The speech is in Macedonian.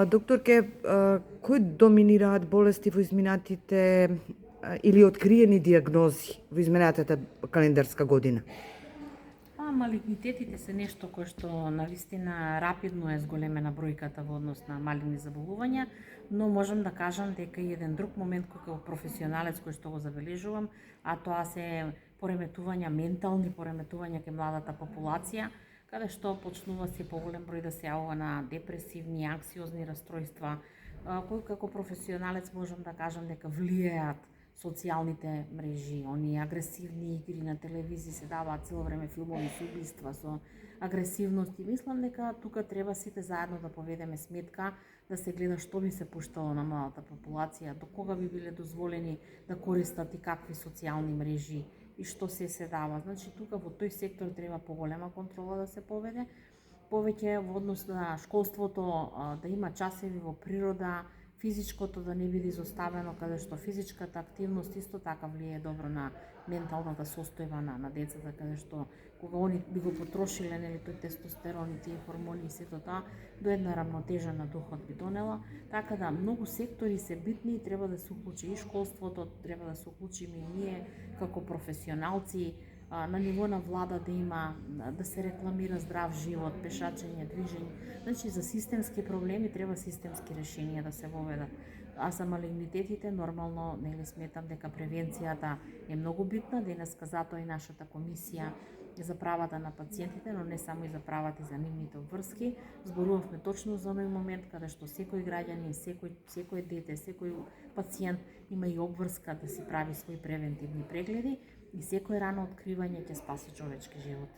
Докторке, кои доминираат болести во изминатите или откриени диагнози во изминатата календарска година? Малигнитетите се нешто кое што навистина рапидно е зголемена бројката во однос на малигни заболувања, но можам да кажам дека и еден друг момент кој како професионалец кој што го забележувам, а тоа се пореметувања, ментални пореметувања кај младата популација, каде што почнува се поголем број да се јавува на депресивни, анксиозни расстройства, кои како професионалец можам да кажам дека влијаат социјалните мрежи, оние агресивни игри на телевизија, се даваат цело време филмови со убиства, со агресивност и мислам дека тука треба сите заедно да поведеме сметка, да се гледа што би се пуштало на младата популација, до кога би биле дозволени да користат и какви социјални мрежи и што се дава. Значи тука во тој сектор треба поголема контрола да се поведе, повеќе во однос на школството да има часеви во природа, физичкото да не биде изоставено, каде што физичката активност исто така влијае добро на менталната состојба на децата, каде што кога они би го потрошиле нели тој тестостерон и тие хормони и сето тоа, до една рамнотежа на духот би донела, така да многу сектори се битни и треба да се уклучи и школството, треба да се уклучиме и ние како професионалци, на ниво на влада да има, да се рекламира здрав живот, пешачење, движење. Значи за системски проблеми треба системски решенија да се воведат. А за малигнитетите нормално нели сметам дека превенцијата е многу битна, денеска затоа и нашата комисија за правата на пациентите, но не само и за правата и за нивните обврски. Зборувавме точно за оној момент каде што секој граѓанин, секој дете, секој пациент има и обврска да си прави своји превентивни прегледи и секој рано откривање ќе спаси човечки живот.